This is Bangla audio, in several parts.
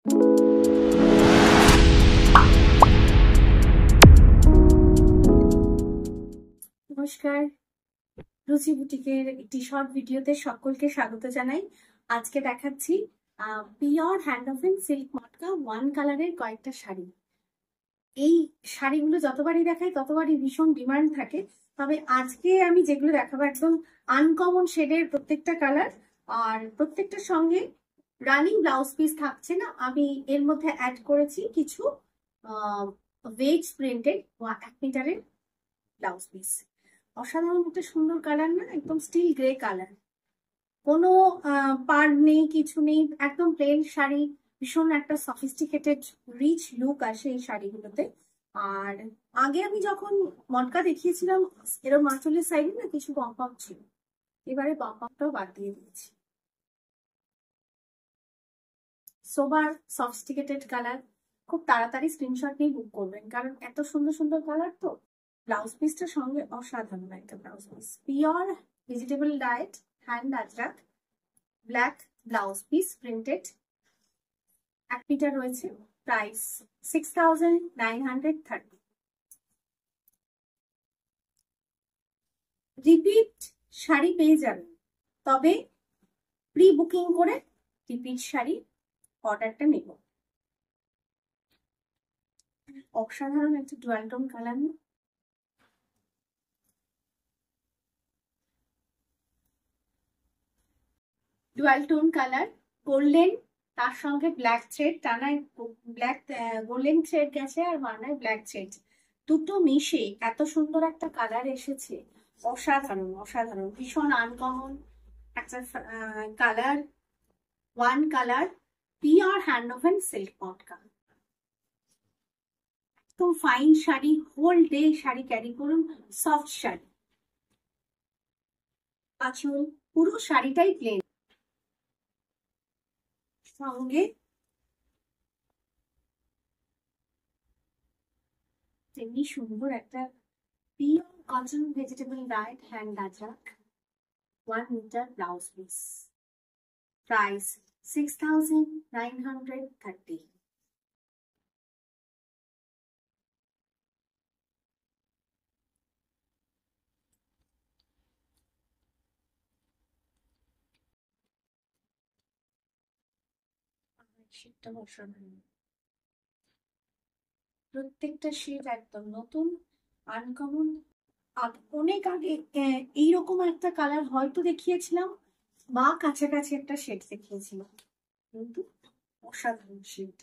নমস্কার, রুচি বুটিকের একটি শর্ট ভিডিওতে সকলকে স্বাগত জানাই। আজকে দেখাচ্ছি pure hand woven silk matka one কালারের কয়েকটা শাড়ি। এই শাড়িগুলো যতবারই দেখাই ততবারই ভীষণ ডিমান্ড থাকে, তবে আজকে আমি যেগুলো দেখাবো একদম আনকমন শেডের প্রত্যেকটা কালার, আর প্রত্যেকটার সঙ্গে রানিং ব্লাউজ পিস থাকছে না। আমি এর মধ্যে অ্যাড করেছি কিছু ওয়েজ প্রিন্টেড 1 মিটারের ব্লাউজ পিস। অসাধারণ একটা সুন্দর কালার না, একদম স্টিল গ্রে কালার, কোনো পাড় নেই, কিছু নেই, একদম প্লেন শাড়ি। ভীষণ একটা সফিস্টিকেটেড রিচ লুক আসে এই শাড়িগুলোতে। আর আগে আমি যখন মটকা দেখিয়েছিলাম এরকম আঁচলের সাইডে না কিছু পম্পম ছিল, এবারে পম্পমটাও বাদ দিয়ে দিয়েছি। সোবার সফিস্টিকেটেড কালার, খুব তাড়াতাড়ি স্ক্রিনশট নিয়ে বুক করবেন, কারণ এত সুন্দর সুন্দর কালার। তো ব্লাউজ পিসটার সঙ্গে অসাধারণ একটা blouse piece, pure vegetable dyed hand ajrakh black blouse piece printed, 1 metre রয়েছে। প্রাইস 6930। রিপিট শাড়ি পেয়ে যাবেন, তবে প্রি বুকিং করে রিপিট শাড়ি অর্ডারটা নেব। অসাধারণ একটা dual tone colour, dual tone colour, golden, তার সঙ্গে ব্ল্যাক থ্রেড টানায়, ব্ল্যাক গোল্ডেন থ্রেড গেছে আর বানায় ব্ল্যাক থ্রেড, দুটো মিশে এত সুন্দর একটা কালার এসেছে। অসাধারণ অসাধারণ, ভীষণ আনকমন একটা colour, one colour, pure hand woven silk matka. একদম fine sari, whole day sari carry করুন, সফট শাড়ি। আঁচল পুরো শাড়িটাই প্লেন, সঙ্গে তেমনি সুন্দর একটা pure cotton vegetable dyed hand ajrakh 1 metre blouse piece. Price 6930। শীতটা অসাধারণ, প্রত্যেকটা শেড একদম নতুন আনকমন। অনেক আগে এইরকম একটা কালার হয়তো দেখিয়েছিলাম বা কাছাকাছি একটা শেড দেখিয়েছিলাম, কিন্তু অসাধারণ শেড।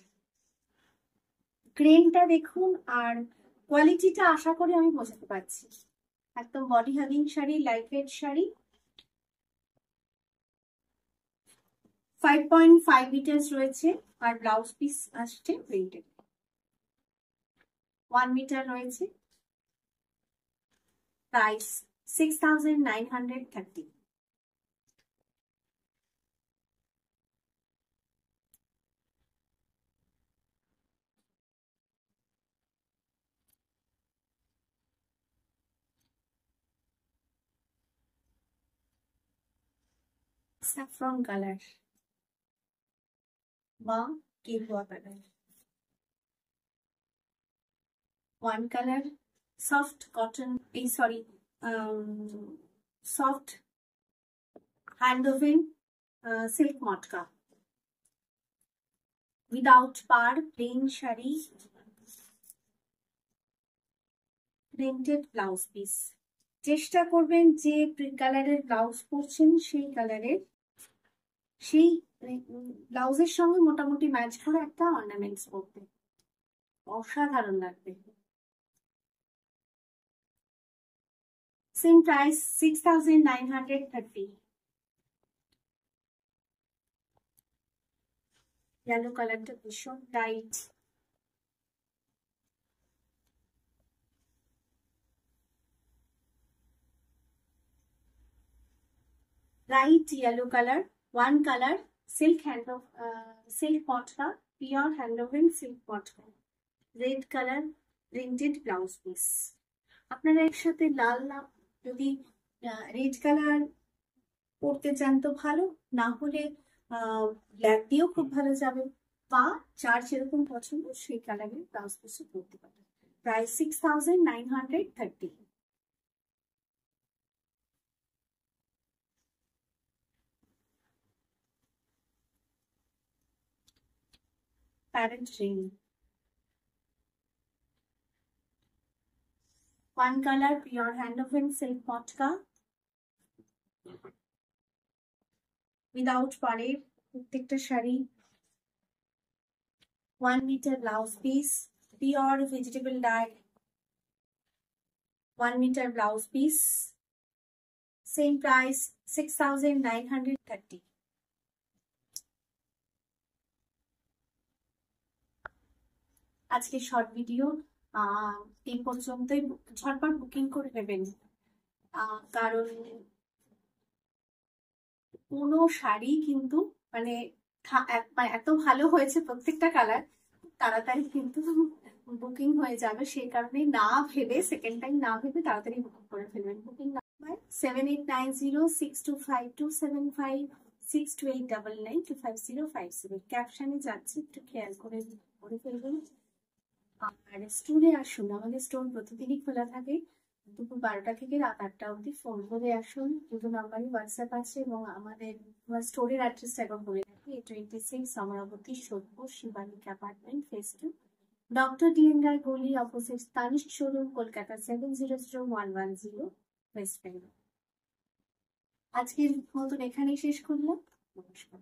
গ্রেনটা দেখুন আর কোয়ালিটিটা আশা করি আমি বোঝাতে পারছি। একদম body hugging sari, light weight sari, 5.5 metre রয়েছে, আর ব্লাউজ পিস আসছে প্রিন্টেড 1 মিটার রয়েছে। প্রাইস 6930। স্যাফরন কালার বা গেরুয়া colour, one colour, soft cotton, এই sorry soft hand woven silk matka, without পার, plain sari, printed blouse piece. চেষ্টা করবেন যে কালারের ব্লাউজ পরছেন সেই কালারের, সেই ব্লাউজের সঙ্গে মোটামুটি ম্যাচ করে একটা অর্নামেন্টস পরতে, অসাধারণ লাগবে। Same price 6930। ইয়েলো কালারটা ভীষণ light, light yellow colour, one colour, silk hand of silk matka, pure hand woven silk matka, red colour printed blouse piece. আপনারা এর সাথে লাল না, যদি রেড কালার পরতে চান তো ভালো, না হলে ব্ল্যাক দিয়েও খুব ভালো যাবে। বা যার যেরকম পছন্দ সেই কালারের ব্লাউজ পিসও পরতে পারে। Price 6930। Parrot green, one colour pure handwoven silk matka without পাড়ের প্রত্যেকটা sari, 1 metre blouse piece, pure vegetable dye, 1 metre blouse piece, same price 6930। আজকে শর্ট ভিডিও এই পর্যন্তই। ঝটপট বুকিং করে নেবেন, কারণ কোনো শাড়ি কিন্তু মানে এত ভালো হয়েছে প্রত্যেকটা কালার, তাড়াতাড়ি কিন্তু বুকিং হয়ে যাবে। সেই কারণে না ভেবে, সেকেন্ড টাইম না ভেবে তাড়াতাড়ি বুকিং করে ফেলবেন। Booking number 7890625275, 6289255050। ক্যাপশনে যাচ্ছে, একটু খেয়াল করে ফেলবেন। আর স্টোরে আসুন, আমাদের স্টোর প্রতিদিনই খোলা থাকে দুপুর 12টা থেকে রাত 8টা অবধি। ফোন করে আসুন, দুটো নাম্বারই হোয়াটসঅ্যাপ আছে। এবং আমাদের স্টোরের অ্যাড্রেসটা এখন বলে রাখি, 26 Amaravati Sodepur Shivalik apartment, phase 2, doctor DN Roy গলি, opposite Tanishq showroom, Kolkata 700110, West Bengal. আজকের মতন এখানেই শেষ করলাম। নমস্কার।